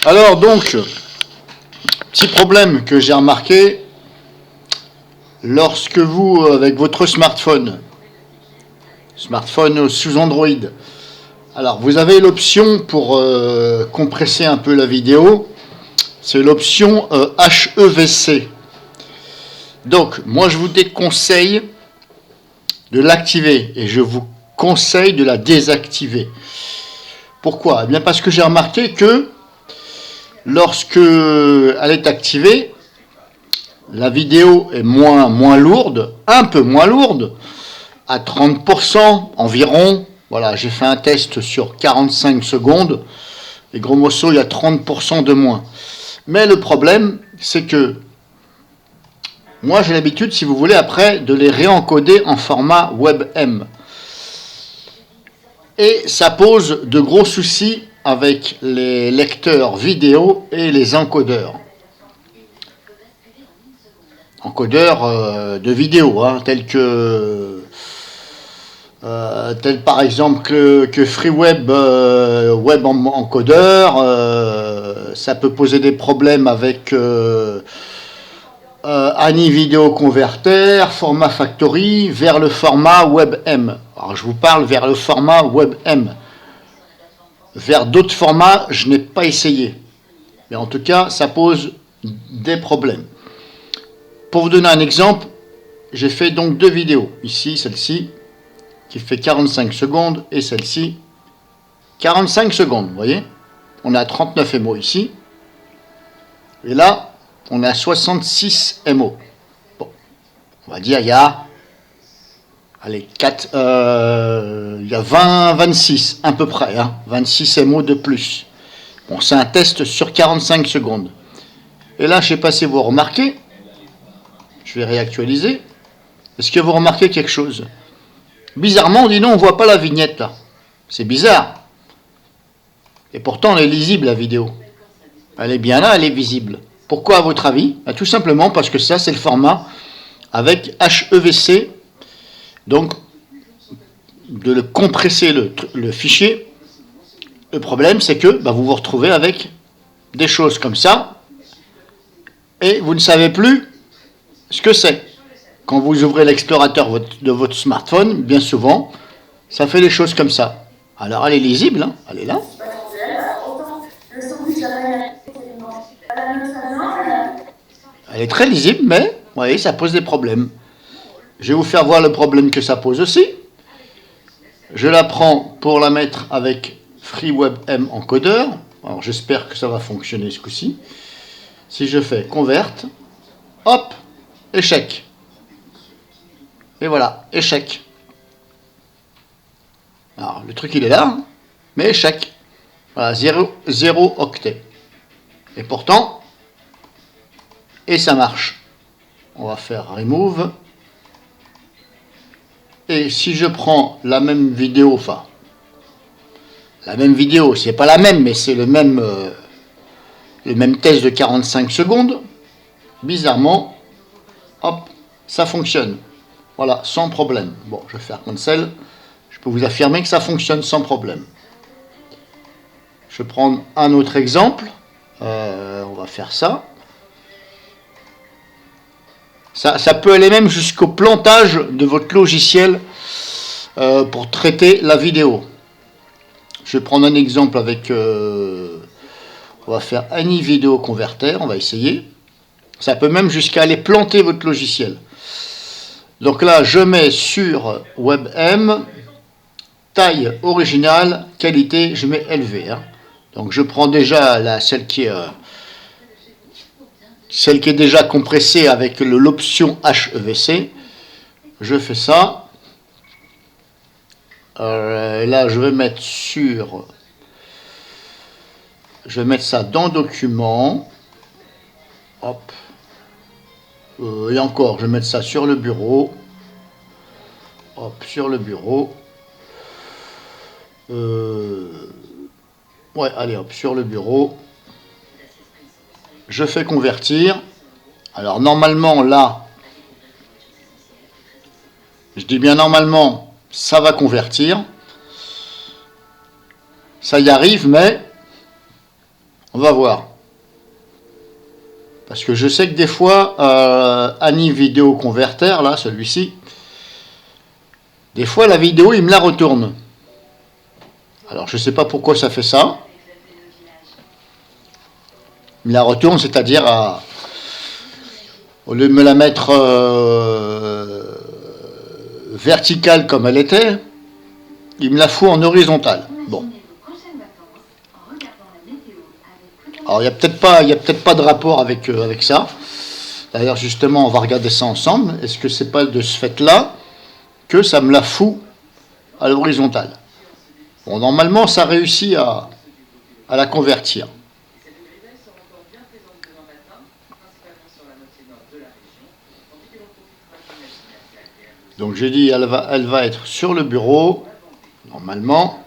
Alors donc, petit problème que j'ai remarqué, lorsque vous, avec votre smartphone sous Android, alors vous avez l'option pour compresser un peu la vidéo, c'est l'option HEVC. Donc, moi je vous déconseille de l'activer et je vous conseille de la désactiver. Pourquoi? Eh bien parce que j'ai remarqué que lorsque elle est activée, la vidéo est moins lourde, un peu moins lourde, à 30% environ. Voilà, j'ai fait un test sur 45 secondes, et gros modo, il y a 30% de moins. Mais le problème, c'est que moi, j'ai l'habitude, si vous voulez, après, de les réencoder en format WebM. Et ça pose de gros soucis avec les lecteurs vidéo et les encodeurs. Encodeurs de vidéo, hein, tels par exemple que FreeWeb Web Encodeur, ça peut poser des problèmes avec Ani Video Converter, format Factory, vers le format WebM. Alors je vous parle vers le format WebM. Vers d'autres formats, je n'ai pas essayé. Mais en tout cas, ça pose des problèmes. Pour vous donner un exemple, j'ai fait donc deux vidéos. Ici, celle-ci, qui fait 45 secondes, et celle-ci, 45 secondes, vous voyez. On a 39 MO ici. Et là, on a 66 MO. Bon, on va dire il y a, allez, il y a 26 à peu près, hein, 26 MO de plus. Bon, c'est un test sur 45 secondes. Et là, je ne sais pas si vous remarquez, je vais réactualiser. Est-ce que vous remarquez quelque chose? Bizarrement, on dit non, on ne voit pas la vignette là. C'est bizarre. Et pourtant, elle est lisible la vidéo. Elle est bien là, elle est visible. Pourquoi à votre avis? Tout simplement parce que ça, c'est le format avec HEVC. Donc, de le compresser le fichier. Le problème, c'est que vous vous retrouvez avec des choses comme ça et vous ne savez plus ce que c'est. Quand vous ouvrez l'explorateur de votre smartphone, bien souvent, ça fait des choses comme ça. Alors, elle est lisible, hein, elle est là. Elle est très lisible, mais, vous voyez, ça pose des problèmes. Je vais vous faire voir le problème que ça pose aussi. Je la prends pour la mettre avec FreeWebM Encodeur. Alors, j'espère que ça va fonctionner ce coup-ci. Si je fais Convert, hop, échec. Et voilà, échec. Alors, le truc, il est là, hein, mais échec. Voilà, 0 octet. Et pourtant, et ça marche. On va faire Remove. Et si je prends la même vidéo, enfin, la même vidéo, c'est pas la même, mais c'est le même test de 45 secondes, bizarrement, hop, ça fonctionne. Voilà, sans problème. Bon, je vais faire Cancel. Je peux vous affirmer que ça fonctionne sans problème. Je vais prendre un autre exemple. On va faire ça. Ça peut aller même jusqu'au plantage de votre logiciel pour traiter la vidéo. Je vais prendre un exemple avec... on va faire Ani Video Converter, on va essayer. Ça peut même jusqu'à aller planter votre logiciel. Donc là, je mets sur WebM, taille originale, qualité, je mets élevé. Hein. Donc je prends déjà celle qui est déjà compressée avec l'option HEVC. Je fais ça. Là, je vais mettre ça dans Document. Hop. Et encore, je vais mettre ça sur le bureau. Hop, sur le bureau. Ouais, allez, hop, sur le bureau. Je fais convertir. Alors, normalement, là, je dis bien normalement, ça va convertir. Ça y arrive, mais On va voir. Parce que je sais que des fois, Annie Vidéo Converter, là, celui-ci, des fois la vidéo, il me la retourne. Alors, je ne sais pas pourquoi ça fait ça. Il me la retourne, c'est-à-dire, au lieu de me la mettre verticale comme elle était, il me la fout en horizontale. Bon. Alors, il n'y a peut-être pas de rapport avec ça. D'ailleurs, justement, on va regarder ça ensemble. Est-ce que c'est pas de ce fait-là que ça me la fout à l'horizontale? Bon, normalement, ça réussit à la convertir. Donc, j'ai dit, elle va être sur le bureau, normalement.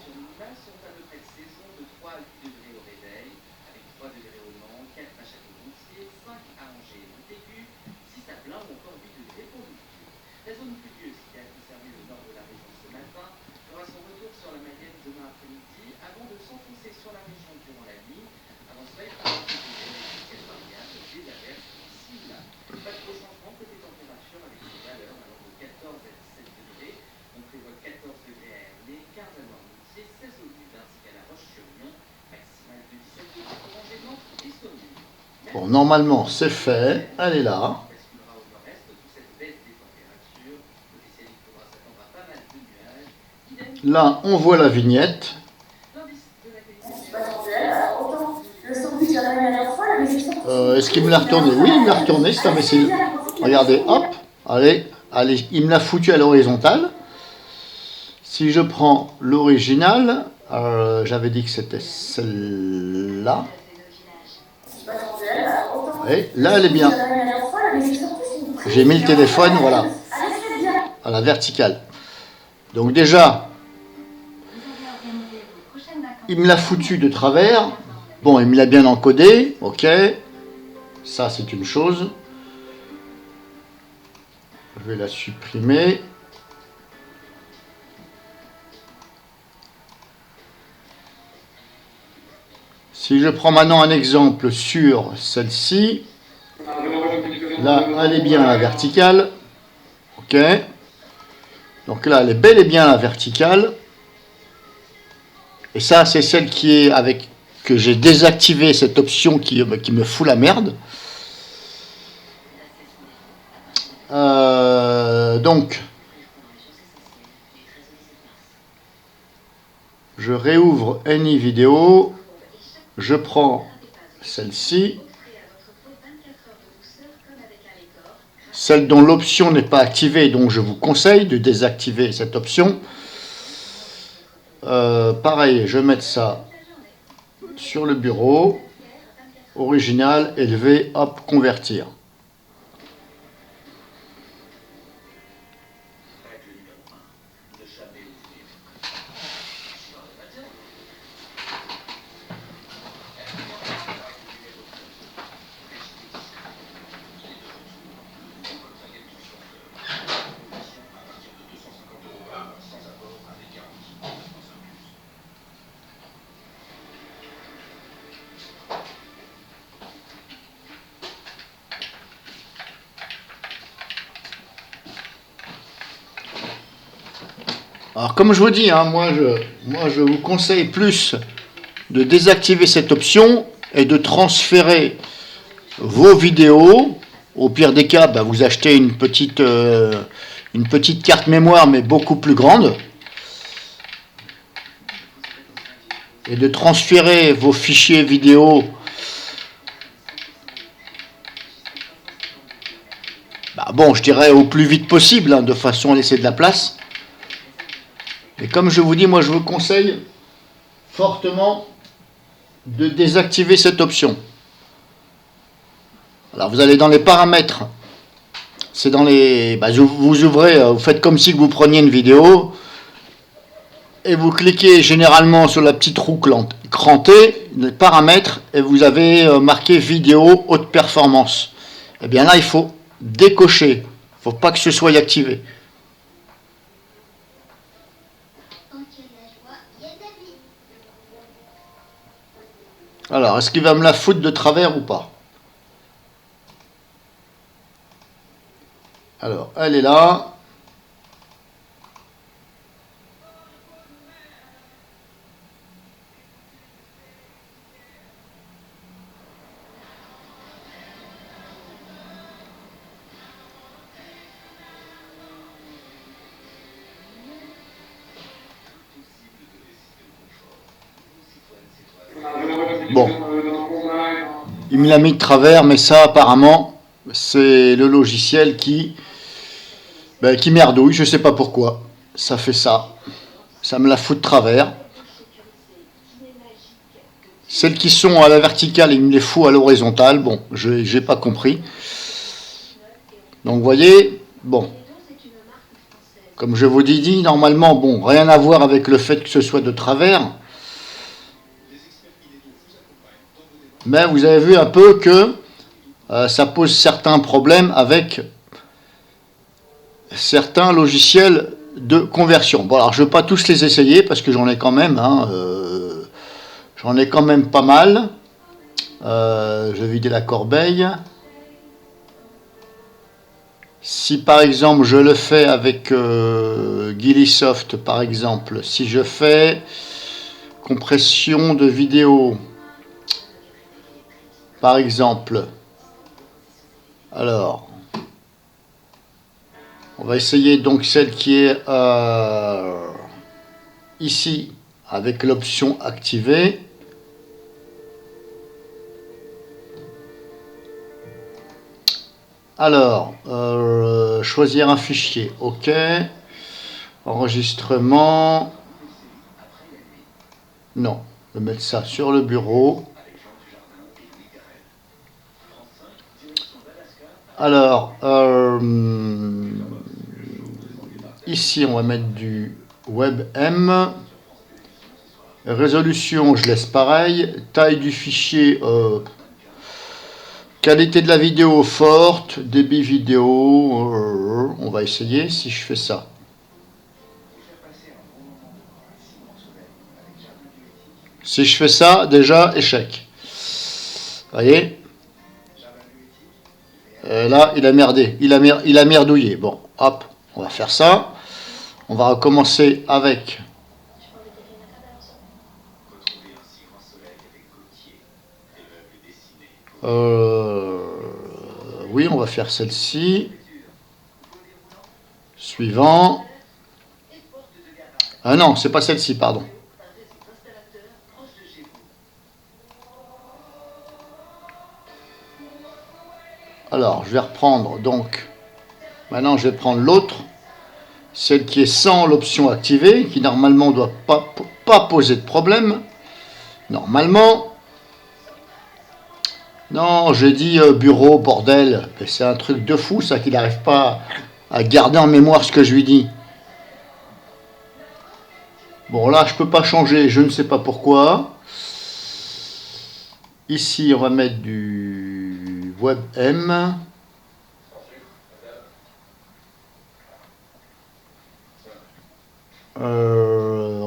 Bon, normalement, c'est fait. Elle est là. Là, on voit la vignette. Est-ce qu'il me l'a retourné? Oui, il me l'a retourné, c'est imbécile. Regardez, hop, allez, il me l'a foutu à l'horizontale. Si je prends l'original, j'avais dit que c'était celle-là. Et là, elle est bien. J'ai mis le téléphone, voilà, à la verticale. Donc déjà, il me l'a foutu de travers. Bon, il me l'a bien encodé, ok. Ça, c'est une chose. Je vais la supprimer. Si je prends maintenant un exemple sur celle-ci, là, elle est bien à la verticale. Ok. Donc là, elle est bel et bien à la verticale. Et ça, c'est celle qui est avec que j'ai désactivé cette option qui me fout la merde. Donc, je réouvre Any Vidéo. Je prends celle-ci. Celle dont l'option n'est pas activée, donc je vous conseille de désactiver cette option. Pareil, je vais mettre ça sur le bureau. Original, élevé, hop, convertir. Alors comme je vous dis, hein, moi je vous conseille plus de désactiver cette option et de transférer vos vidéos. Au pire des cas, bah, vous achetez une petite carte mémoire mais beaucoup plus grande. Et de transférer vos fichiers vidéo bon, je dirais au plus vite possible, hein, de façon à laisser de la place. Et comme je vous dis, moi je vous conseille fortement de désactiver cette option. Alors vous allez dans les paramètres, c'est dans les... vous ouvrez, vous faites comme si vous preniez une vidéo, et vous cliquez généralement sur la petite roue crantée, les paramètres, et vous avez marqué vidéo haute performance. Et bien là il faut décocher, il ne faut pas que ce soit activé. Alors, est-ce qu'il va me la foutre de travers ou pas? Alors, elle est là. Bon, il me l'a mis de travers, mais ça apparemment c'est le logiciel qui merdouille, je sais pas pourquoi. Ça fait ça, ça me la fout de travers. Celles qui sont à la verticale, il me les fout à l'horizontale. Bon, j'ai pas compris. Donc vous voyez, bon, comme je vous ai dit, normalement, bon, rien à voir avec le fait que ce soit de travers. Mais vous avez vu un peu que ça pose certains problèmes avec certains logiciels de conversion. Bon, alors je ne vais pas tous les essayer parce que j'en ai quand même, j'en ai quand même pas mal. Je vais vider la corbeille. Si par exemple je le fais avec Gillisoft, par exemple, si je fais compression de vidéo, par exemple, alors on va essayer donc celle qui est ici avec l'option activée. Alors, choisir un fichier, ok. Enregistrement, non, je vais mettre ça sur le bureau. Alors, ici on va mettre du WebM. Résolution, je laisse pareil. Taille du fichier, qualité de la vidéo forte, débit vidéo, on va essayer si je fais ça. Si je fais ça, déjà, échec. Vous voyez? Là, il a merdé, il a merdouillé. Bon, hop, on va faire ça. On va recommencer avec... oui, on va faire celle-ci. Suivant. Ah non, c'est pas celle-ci, pardon. Alors, je vais reprendre, donc, maintenant je vais prendre l'autre, celle qui est sans l'option activée, qui normalement ne doit pas poser de problème. Normalement. Non, j'ai dit bureau, bordel. C'est un truc de fou, ça, qu'il n'arrive pas à garder en mémoire ce que je lui dis. Bon, là, je ne peux pas changer, je ne sais pas pourquoi. Ici, on va mettre du WebM.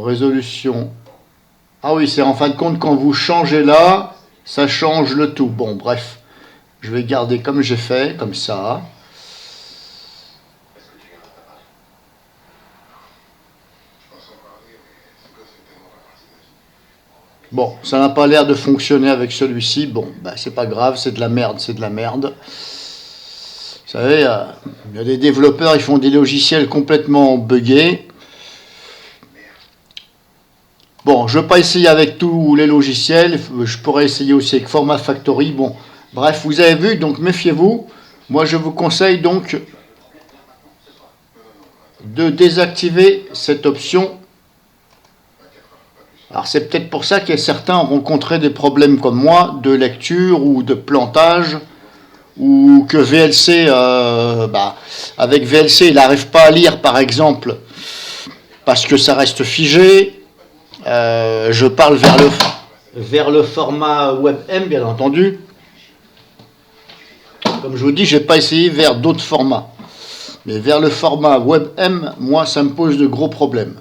Résolution. Ah oui, c'est en fin de compte, quand vous changez là, ça change le tout. Bon, bref, je vais garder comme j'ai fait, comme ça. Bon, ça n'a pas l'air de fonctionner avec celui-ci. Bon, ben, c'est pas grave, c'est de la merde, c'est de la merde. Vous savez, il y a des développeurs, ils font des logiciels complètement buggés. Bon, je ne vais pas essayer avec tous les logiciels, je pourrais essayer aussi avec Format Factory. Bon, bref, vous avez vu, donc méfiez-vous. Moi, je vous conseille donc de désactiver cette option. Alors, c'est peut-être pour ça que certains ont rencontré des problèmes comme moi, de lecture ou de plantage, ou que VLC, avec VLC, il n'arrive pas à lire, par exemple, parce que ça reste figé. Je parle vers le format WebM, bien entendu. Comme je vous dis, je n'ai pas essayé vers d'autres formats. Mais vers le format WebM, moi, ça me pose de gros problèmes.